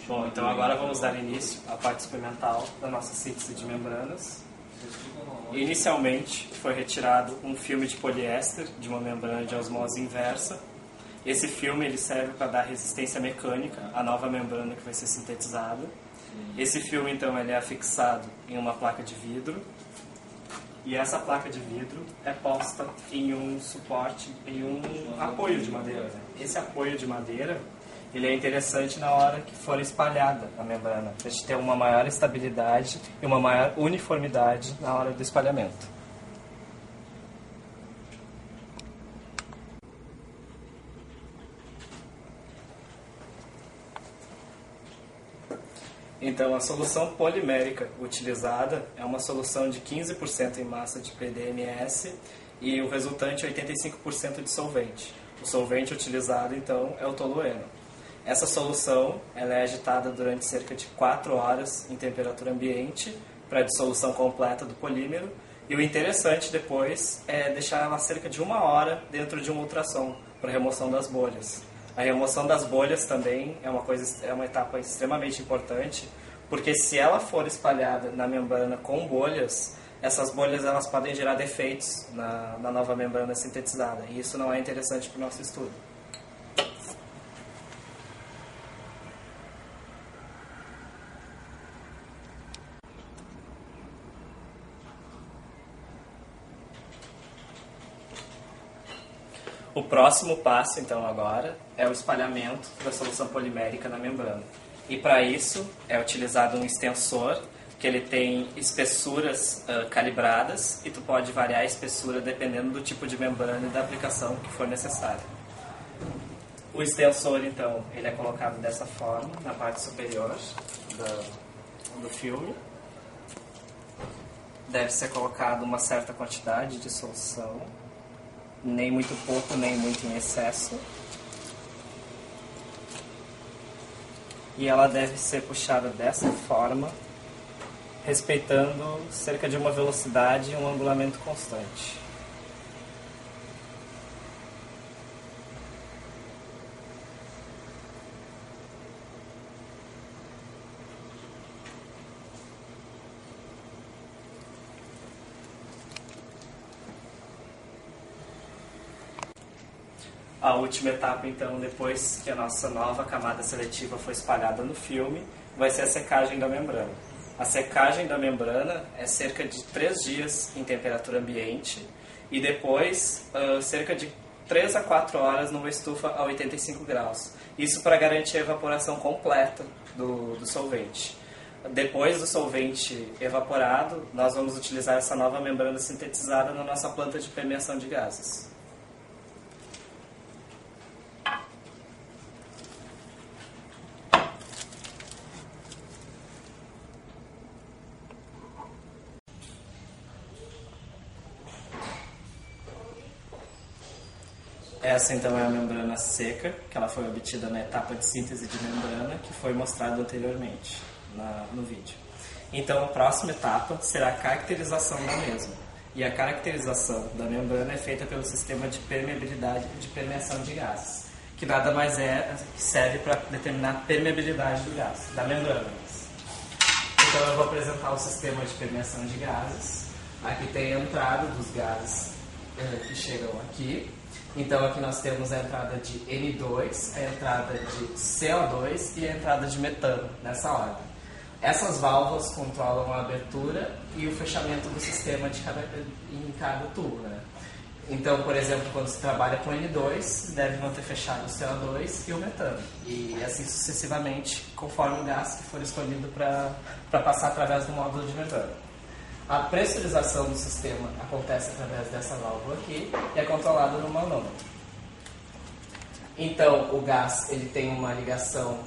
Bom, então agora vamos dar início à parte experimental da nossa síntese de membranas. Inicialmente foi retirado um filme de poliéster de uma membrana de osmose inversa. Esse filme ele serve para dar resistência mecânica à nova membrana que vai ser sintetizada. Esse filme então ele é afixado em uma placa de vidro e essa placa de vidro é posta em um suporte, em um apoio de madeira. Esse apoio de madeira ele é interessante na hora que for espalhada a membrana, para a gente ter uma maior estabilidade e uma maior uniformidade na hora do espalhamento. Então, a solução polimérica utilizada é uma solução de 15% em massa de PDMS e o resultante é 85% de solvente. O solvente utilizado, então, é o tolueno. Essa solução ela é agitada durante cerca de 4 horas em temperatura ambiente para a dissolução completa do polímero. E o interessante depois é deixar ela cerca de 1 hora dentro de um ultrassom para a remoção das bolhas. A remoção das bolhas também é uma etapa extremamente importante, porque se ela for espalhada na membrana com bolhas, essas bolhas elas podem gerar defeitos na nova membrana sintetizada. E isso não é interessante para o nosso estudo. O próximo passo, então, agora, é o espalhamento da solução polimérica na membrana. E para isso é utilizado um extensor que ele tem espessuras calibradas e tu pode variar a espessura dependendo do tipo de membrana e da aplicação que for necessária. O extensor, então, ele é colocado dessa forma, na parte superior do filme. Deve ser colocado uma certa quantidade de solução, nem muito pouco, nem muito em excesso. E ela deve ser puxada dessa forma, respeitando cerca de uma velocidade e um angulamento constante. A última etapa, então, depois que a nossa nova camada seletiva foi espalhada no filme, vai ser a secagem da membrana. A secagem da membrana é cerca de 3 dias em temperatura ambiente e depois cerca de 3 a 4 horas numa estufa a 85 graus. Isso para garantir a evaporação completa do solvente. Depois do solvente evaporado, nós vamos utilizar essa nova membrana sintetizada na nossa planta de permeação de gases. Essa então é a membrana seca, que ela foi obtida na etapa de síntese de membrana, que foi mostrado anteriormente no vídeo. Então a próxima etapa será a caracterização da mesma. E a caracterização da membrana é feita pelo sistema de permeabilidade de permeação de gases, que nada mais que serve para determinar a permeabilidade do gás, da membrana. Então eu vou apresentar o sistema de permeação de gases. Aqui tem a entrada dos gases que chegam aqui. Então aqui nós temos a entrada de N2, a entrada de CO2 e a entrada de metano, nessa ordem. Essas válvulas controlam a abertura e o fechamento do sistema em cada tubo, né? Então, por exemplo, quando se trabalha com N2, deve manter fechado o CO2 e o metano. E assim sucessivamente, conforme o gás que for escolhido para passar através do módulo de metano. A pressurização do sistema acontece através dessa válvula aqui e é controlada no manômetro. Então, o gás ele tem uma ligação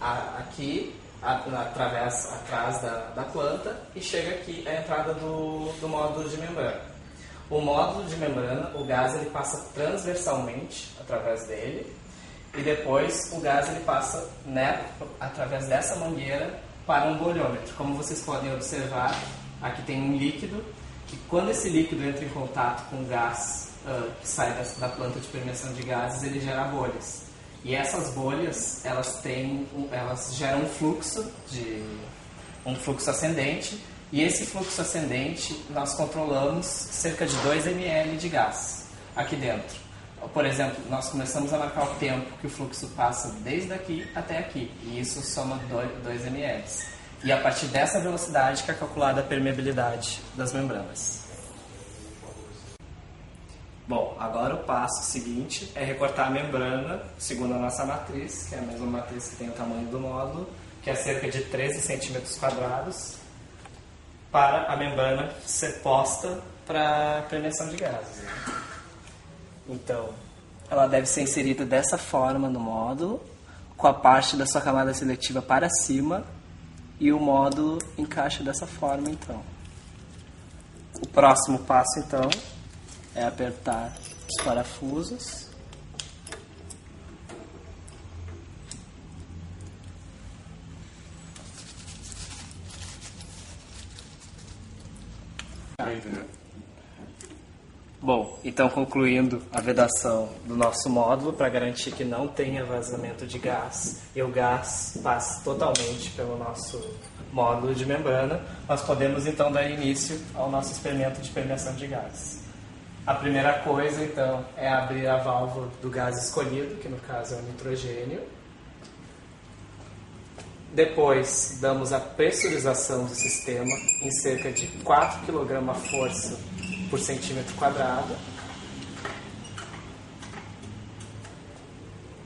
aqui, atrás da planta, e chega aqui a entrada do módulo de membrana. O módulo de membrana, o gás ele passa transversalmente através dele e depois o gás ele passa através dessa mangueira para um bolhômetro. Como vocês podem observar, aqui tem um líquido, e quando esse líquido entra em contato com o gás que sai da planta de permeação de gases, ele gera bolhas. E essas bolhas, elas geram um fluxo ascendente, e esse fluxo ascendente nós controlamos cerca de 2 ml de gás aqui dentro. Por exemplo, nós começamos a marcar o tempo que o fluxo passa desde aqui até aqui, e isso soma 2 ml. E a partir dessa velocidade que é calculada a permeabilidade das membranas. Bom, agora o passo seguinte é recortar a membrana segundo a nossa matriz, que é a mesma matriz que tem o tamanho do módulo, que é cerca de 13 centímetros quadrados, para a membrana ser posta para a premiação de gases. Então, ela deve ser inserida dessa forma no módulo, com a parte da sua camada seletiva para cima, e o módulo encaixa dessa forma, então. O próximo passo, então, é apertar os parafusos. Bom, então concluindo a vedação do nosso módulo para garantir que não tenha vazamento de gás e o gás passe totalmente pelo nosso módulo de membrana, nós podemos então dar início ao nosso experimento de permeação de gás. A primeira coisa então é abrir a válvula do gás escolhido, que no caso é o nitrogênio. Depois damos a pressurização do sistema em cerca de 4 kg a força por centímetro quadrado.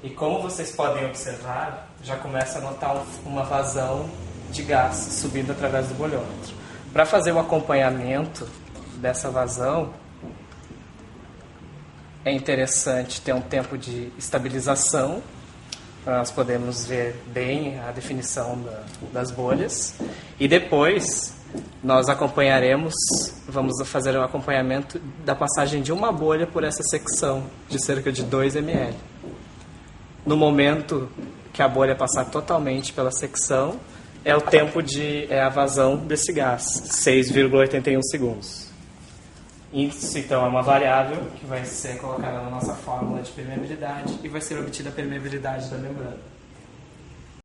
E como vocês podem observar, já começa a notar uma vazão de gás subindo através do bolhômetro. Para fazer o acompanhamento dessa vazão, é interessante ter um tempo de estabilização, para nós podermos ver bem a definição das bolhas. E depois nós acompanharemos, vamos fazer um acompanhamento da passagem de uma bolha por essa secção de cerca de 2 ml. No momento que a bolha passar totalmente pela secção, é o tempo é a vazão desse gás, 6,81 segundos. Isso, então, é uma variável que vai ser colocada na nossa fórmula de permeabilidade e vai ser obtida a permeabilidade da membrana.